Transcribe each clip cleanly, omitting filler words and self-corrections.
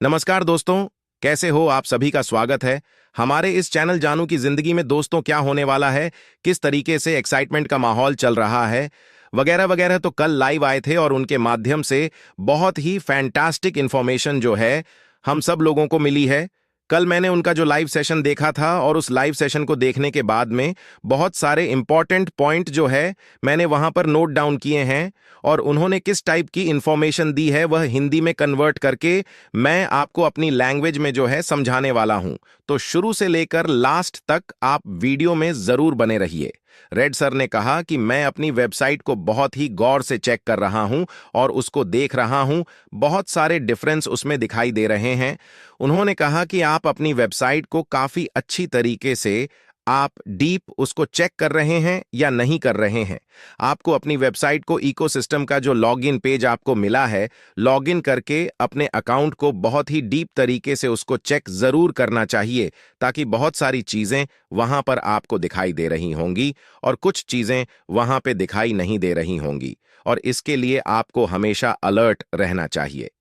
नमस्कार दोस्तों, कैसे हो आप सभी का स्वागत है हमारे इस चैनल जानू की जिंदगी में। दोस्तों, क्या होने वाला है, किस तरीके से एक्साइटमेंट का माहौल चल रहा है, वगैरह वगैरह। तो कल लाइव आए थे और उनके माध्यम से बहुत ही फैंटास्टिक इंफॉर्मेशन जो है हम सब लोगों को मिली है। कल मैंने उनका जो लाइव सेशन देखा था और उस लाइव सेशन को देखने के बाद में बहुत सारे इंपॉर्टेंट पॉइंट जो है मैंने वहां पर नोट डाउन किए हैं और उन्होंने किस टाइप की इंफॉर्मेशन दी है वह हिंदी में कन्वर्ट करके मैं आपको अपनी लैंग्वेज में जो है समझाने वाला हूं। तो शुरू से लेकर लास्ट तक आप वीडियो में जरूर बने रहिए। रेड सर ने कहा कि मैं अपनी वेबसाइट को बहुत ही गौर से चेक कर रहा हूं और उसको देख रहा हूं, बहुत सारे डिफरेंस उसमें दिखाई दे रहे हैं। उन्होंने कहा कि आप अपनी वेबसाइट को काफी अच्छी तरीके से आप डीप उसको चेक कर रहे हैं या नहीं कर रहे हैं। आपको अपनी वेबसाइट को इकोसिस्टम का जो लॉगिन पेज आपको मिला है, लॉगिन करके अपने अकाउंट को बहुत ही डीप तरीके से उसको चेक जरूर करना चाहिए, ताकि बहुत सारी चीजें वहां पर आपको दिखाई दे रही होंगी और कुछ चीजें वहां पे दिखाई नहीं दे रही होंगी, और इसके लिए आपको हमेशा अलर्ट रहना चाहिए।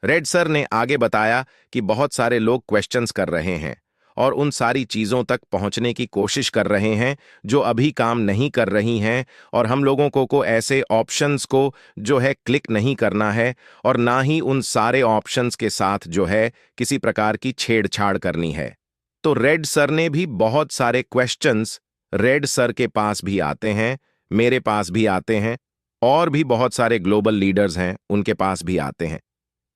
रेड सर ने आगे बताया कि बहुत सारे लोग क्वेश्चंस कर रहे हैं और उन सारी चीजों तक पहुंचने की कोशिश कर रहे हैं जो अभी काम नहीं कर रही हैं, और हम लोगों को ऐसे ऑप्शंस को जो है क्लिक नहीं करना है और ना ही उन सारे ऑप्शंस के साथ जो है किसी प्रकार की छेड़छाड़ करनी है। तो रेड सर ने भी बहुत सारे क्वेश्चंस रेड सर के पास भी आते हैं, मेरे पास भी आते हैं, और भी बहुत सारे ग्लोबल लीडर्स हैं उनके पास भी आते हैं।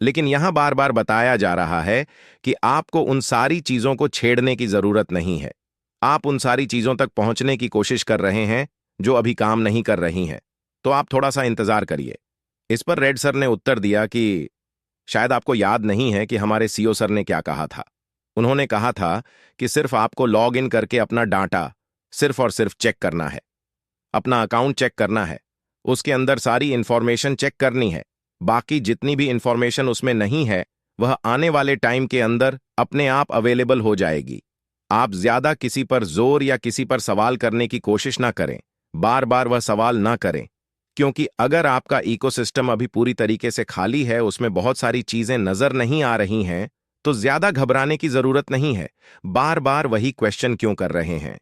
लेकिन यहां बार बार बताया जा रहा है कि आपको उन सारी चीजों को छेड़ने की जरूरत नहीं है। आप उन सारी चीजों तक पहुंचने की कोशिश कर रहे हैं जो अभी काम नहीं कर रही हैं, तो आप थोड़ा सा इंतजार करिए। इस पर रेड सर ने उत्तर दिया कि शायद आपको याद नहीं है कि हमारे सीईओ सर ने क्या कहा था। उन्होंने कहा था कि सिर्फ आपको लॉग इन करके अपना डाटा सिर्फ और सिर्फ चेक करना है, अपना अकाउंट चेक करना है, उसके अंदर सारी इंफॉर्मेशन चेक करनी है। बाकी जितनी भी इंफॉर्मेशन उसमें नहीं है वह आने वाले टाइम के अंदर अपने आप अवेलेबल हो जाएगी। आप ज्यादा किसी पर जोर या किसी पर सवाल करने की कोशिश ना करें, बार बार वह सवाल ना करें, क्योंकि अगर आपका इकोसिस्टम अभी पूरी तरीके से खाली है, उसमें बहुत सारी चीजें नजर नहीं आ रही हैं, तो ज्यादा घबराने की जरूरत नहीं है। बार बार वही क्वेश्चन क्यों कर रहे हैं।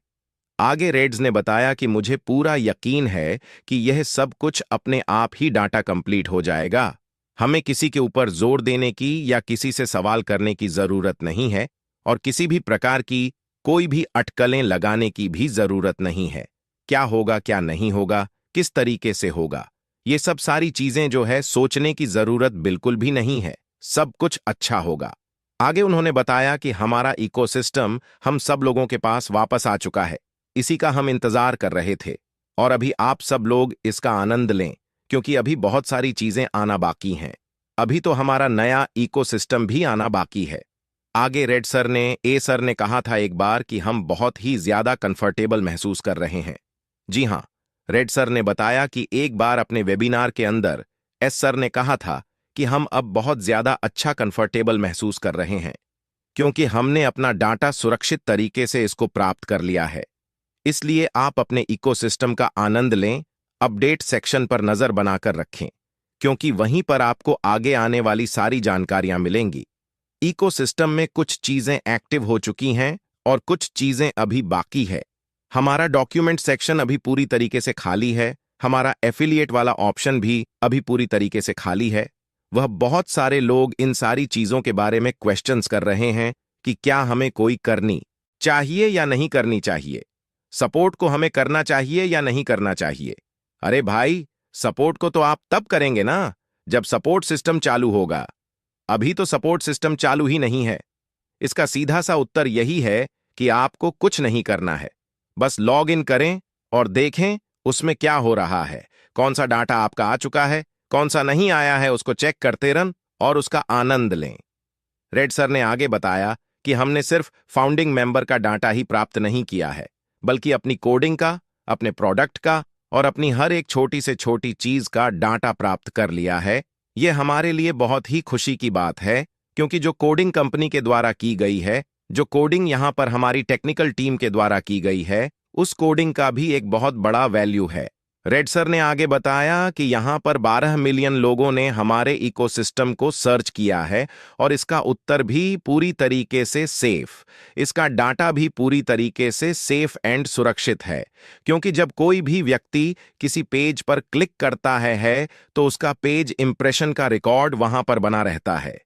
आगे रेड्स ने बताया कि मुझे पूरा यकीन है कि यह सब कुछ अपने आप ही डाटा कंप्लीट हो जाएगा। हमें किसी के ऊपर जोर देने की या किसी से सवाल करने की जरूरत नहीं है, और किसी भी प्रकार की कोई भी अटकलें लगाने की भी जरूरत नहीं है। क्या होगा, क्या नहीं होगा, किस तरीके से होगा, ये सब सारी चीजें जो है सोचने की जरूरत बिल्कुल भी नहीं है। सब कुछ अच्छा होगा। आगे उन्होंने बताया कि हमारा इकोसिस्टम हम सब लोगों के पास वापस आ चुका है। इसी का हम इंतजार कर रहे थे, और अभी आप सब लोग इसका आनंद लें, क्योंकि अभी बहुत सारी चीजें आना बाकी हैं। अभी तो हमारा नया इकोसिस्टम भी आना बाकी है। आगे रेड सर ने सर ने कहा था एक बार कि हम बहुत ही ज्यादा कंफर्टेबल महसूस कर रहे हैं। जी हां, रेड सर ने बताया कि एक बार अपने वेबिनार के अंदर एस सर ने कहा था कि हम अब बहुत ज्यादा अच्छा कंफर्टेबल महसूस कर रहे हैं, क्योंकि हमने अपना डाटा सुरक्षित तरीके से इसको प्राप्त कर लिया है। इसलिए आप अपने इकोसिस्टम का आनंद लें, अपडेट सेक्शन पर नजर बनाकर रखें, क्योंकि वहीं पर आपको आगे आने वाली सारी जानकारियां मिलेंगी। इकोसिस्टम में कुछ चीजें एक्टिव हो चुकी हैं और कुछ चीजें अभी बाकी है। हमारा डॉक्यूमेंट सेक्शन अभी पूरी तरीके से खाली है। हमारा एफिलिएट वाला ऑप्शन भी अभी पूरी तरीके से खाली है। वह बहुत सारे लोग इन सारी चीजों के बारे में क्वेश्चंस कर रहे हैं कि क्या हमें कोई करनी चाहिए या नहीं करनी चाहिए, सपोर्ट को हमें करना चाहिए या नहीं करना चाहिए। अरे भाई, सपोर्ट को तो आप तब करेंगे ना जब सपोर्ट सिस्टम चालू होगा। अभी तो सपोर्ट सिस्टम चालू ही नहीं है। इसका सीधा सा उत्तर यही है कि आपको कुछ नहीं करना है, बस लॉग इन करें और देखें उसमें क्या हो रहा है, कौन सा डाटा आपका आ चुका है, कौन सा नहीं आया है, उसको चेक करते रहन और उसका आनंद लें। रेड सर ने आगे बताया कि हमने सिर्फ फाउंडिंग मेंबर का डाटा ही प्राप्त नहीं किया है, बल्कि अपनी कोडिंग का, अपने प्रोडक्ट का और अपनी हर एक छोटी से छोटी चीज का डाटा प्राप्त कर लिया है। यह हमारे लिए बहुत ही खुशी की बात है, क्योंकि जो कोडिंग कंपनी के द्वारा की गई है, जो कोडिंग यहां पर हमारी टेक्निकल टीम के द्वारा की गई है, उस कोडिंग का भी एक बहुत बड़ा वैल्यू है। रेड सर ने आगे बताया कि यहाँ पर 12 मिलियन लोगों ने हमारे इकोसिस्टम को सर्च किया है और इसका उत्तर भी पूरी तरीके से सेफ, इसका डाटा भी पूरी तरीके से सेफ एंड सुरक्षित है। क्योंकि जब कोई भी व्यक्ति किसी पेज पर क्लिक करता है तो उसका पेज इंप्रेशन का रिकॉर्ड वहां पर बना रहता है।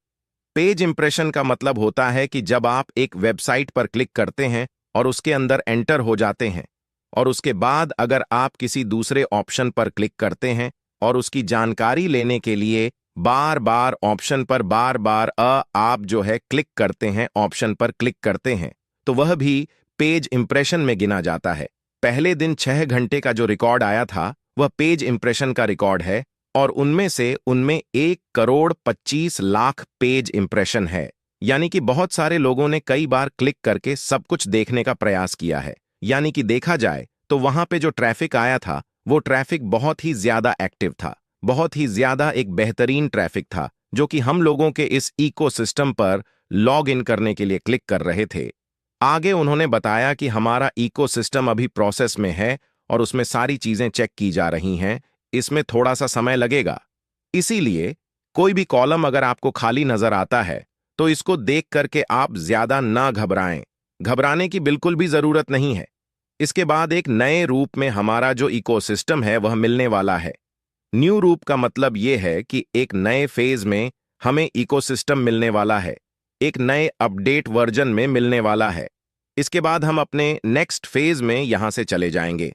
पेज इंप्रेशन का मतलब होता है कि जब आप एक वेबसाइट पर क्लिक करते हैं और उसके अंदर एंटर हो जाते हैं और उसके बाद अगर आप किसी दूसरे ऑप्शन पर क्लिक करते हैं और उसकी जानकारी लेने के लिए बार बार ऑप्शन पर बार बार आप जो है क्लिक करते हैं, ऑप्शन पर क्लिक करते हैं, तो वह भी पेज इंप्रेशन में गिना जाता है। पहले दिन 6 घंटे का जो रिकॉर्ड आया था वह पेज इंप्रेशन का रिकॉर्ड है और उनमें 1,25,00,000 पेज इंप्रेशन है। यानी कि बहुत सारे लोगों ने कई बार क्लिक करके सब कुछ देखने का प्रयास किया है। यानी कि देखा जाए तो वहां पे जो ट्रैफिक आया था वो ट्रैफिक बहुत ही ज्यादा एक्टिव था, बहुत ही ज्यादा एक बेहतरीन ट्रैफिक था जो कि हम लोगों के इस इकोसिस्टम पर लॉग इन करने के लिए क्लिक कर रहे थे। आगे उन्होंने बताया कि हमारा इकोसिस्टम अभी प्रोसेस में है और उसमें सारी चीजें चेक की जा रही हैं, इसमें थोड़ा सा समय लगेगा। इसीलिए कोई भी कॉलम अगर आपको खाली नजर आता है तो इसको देख करके आप ज्यादा ना घबराएं, घबराने की बिल्कुल भी जरूरत नहीं है। इसके बाद एक नए रूप में हमारा जो इकोसिस्टम है वह मिलने वाला है। न्यू रूप का मतलब यह है कि एक नए फेज में हमें इकोसिस्टम मिलने वाला है, एक नए अपडेट वर्जन में मिलने वाला है। इसके बाद हम अपने नेक्स्ट फेज में यहां से चले जाएंगे।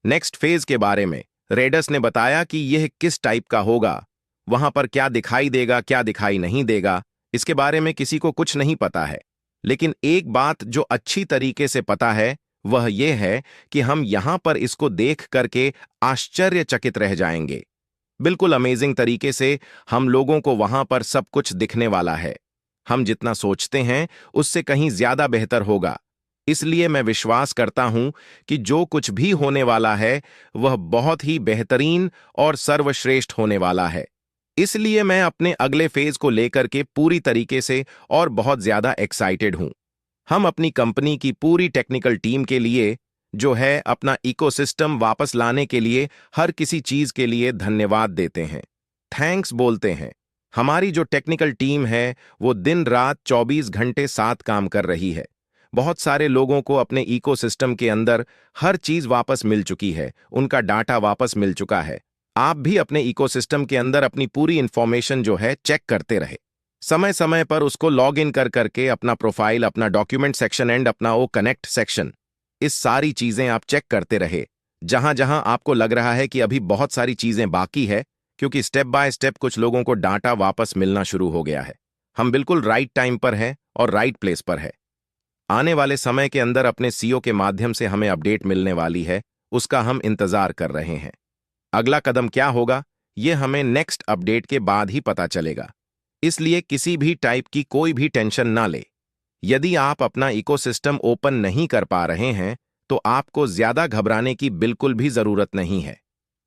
नेक्स्ट फेज के बारे में रेडस ने बताया कि यह किस टाइप का होगा, वहां पर क्या दिखाई देगा क्या दिखाई नहीं देगा, इसके बारे में किसी को कुछ नहीं पता है। लेकिन एक बात जो अच्छी तरीके से पता है वह यह है कि हम यहां पर इसको देख करके आश्चर्यचकित रह जाएंगे। बिल्कुल अमेजिंग तरीके से हम लोगों को वहां पर सब कुछ दिखने वाला है। हम जितना सोचते हैं उससे कहीं ज्यादा बेहतर होगा। इसलिए मैं विश्वास करता हूं कि जो कुछ भी होने वाला है वह बहुत ही बेहतरीन और सर्वश्रेष्ठ होने वाला है। इसलिए मैं अपने अगले फेज को लेकर के पूरी तरीके से और बहुत ज्यादा एक्साइटेड हूं। हम अपनी कंपनी की पूरी टेक्निकल टीम के लिए जो है अपना इकोसिस्टम वापस लाने के लिए हर किसी चीज के लिए धन्यवाद देते हैं, थैंक्स बोलते हैं। हमारी जो टेक्निकल टीम है वो दिन रात 24 घंटे साथ काम कर रही है। बहुत सारे लोगों को अपने इकोसिस्टम के अंदर हर चीज वापस मिल चुकी है, उनका डाटा वापस मिल चुका है। आप भी अपने इकोसिस्टम के अंदर अपनी पूरी इंफॉर्मेशन जो है चेक करते रहे, समय समय पर उसको लॉग इन कर करके अपना प्रोफाइल, अपना डॉक्यूमेंट सेक्शन एंड अपना वो कनेक्ट सेक्शन, इस सारी चीजें आप चेक करते रहे। जहां जहां आपको लग रहा है कि अभी बहुत सारी चीजें बाकी है, क्योंकि स्टेप बाय स्टेप कुछ लोगों को डाटा वापस मिलना शुरू हो गया है। हम बिल्कुल राइट टाइम पर हैं और राइट प्लेस पर है। आने वाले समय के अंदर अपने सीईओ के माध्यम से हमें अपडेट मिलने वाली है, उसका हम इंतजार कर रहे हैं। अगला कदम क्या होगा यह हमें नेक्स्ट अपडेट के बाद ही पता चलेगा। इसलिए किसी भी टाइप की कोई भी टेंशन ना ले। यदि आप अपना इकोसिस्टम ओपन नहीं कर पा रहे हैं तो आपको ज्यादा घबराने की बिल्कुल भी जरूरत नहीं है।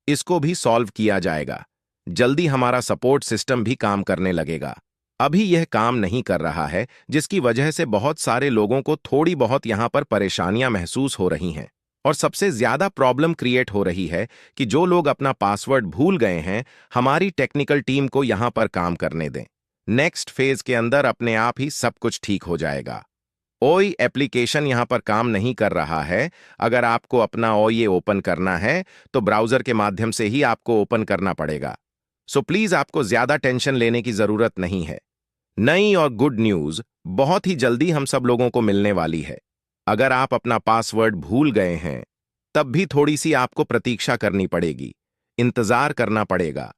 इसको भी सॉल्व किया जाएगा। जल्दी हमारा सपोर्ट सिस्टम भी काम करने लगेगा। अभी यह काम नहीं कर रहा है, जिसकी वजह से बहुत सारे लोगों को थोड़ी बहुत यहां पर परेशानियां महसूस हो रही हैं। और सबसे ज्यादा प्रॉब्लम क्रिएट हो रही है कि जो लोग अपना पासवर्ड भूल गए हैं, हमारी टेक्निकल टीम को यहां पर काम करने दें। नेक्स्ट फेज के अंदर अपने आप ही सब कुछ ठीक हो जाएगा। ओई एप्लीकेशन यहां पर काम नहीं कर रहा है। अगर आपको अपना ओई ओपन करना है तो ब्राउजर के माध्यम से ही आपको ओपन करना पड़ेगा। सो प्लीज आपको ज्यादा टेंशन लेने की जरूरत नहीं है। नई और गुड न्यूज बहुत ही जल्दी हम सब लोगों को मिलने वाली है। अगर आप अपना पासवर्ड भूल गए हैं तब भी थोड़ी सी आपको प्रतीक्षा करनी पड़ेगी, इंतजार करना पड़ेगा,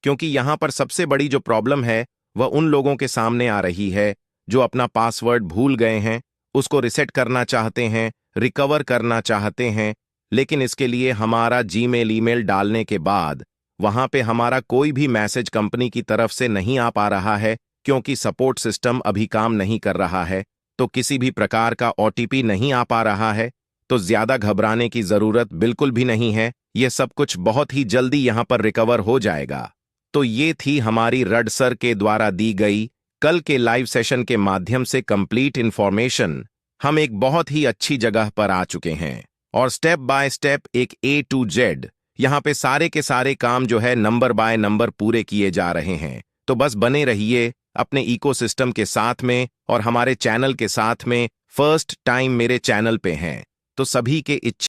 क्योंकि यहां पर सबसे बड़ी जो प्रॉब्लम है वह उन लोगों के सामने आ रही है जो अपना पासवर्ड भूल गए हैं, उसको रिसेट करना चाहते हैं, रिकवर करना चाहते हैं, लेकिन इसके लिए हमारा जीमेल ईमेल डालने के बाद वहां पे हमारा कोई भी मैसेज कंपनी की तरफ से नहीं आ पा रहा है, क्योंकि सपोर्ट सिस्टम अभी काम नहीं कर रहा है, तो किसी भी प्रकार का ओटीपी नहीं आ पा रहा है। तो ज्यादा घबराने की जरूरत बिल्कुल भी नहीं है। यह सब कुछ बहुत ही जल्दी यहां पर रिकवर हो जाएगा। तो ये थी हमारी रड सर के द्वारा दी गई कल के लाइव सेशन के माध्यम से कंप्लीट इंफॉर्मेशन। हम एक बहुत ही अच्छी जगह पर आ चुके हैं और स्टेप बाय स्टेप एक A to Z यहाँ पे सारे के सारे काम जो है नंबर बाय नंबर पूरे किए जा रहे हैं। तो बस बने रहिए अपने इकोसिस्टम के साथ में और हमारे चैनल के साथ में। फर्स्ट टाइम मेरे चैनल पे हैं तो सभी के इच्छा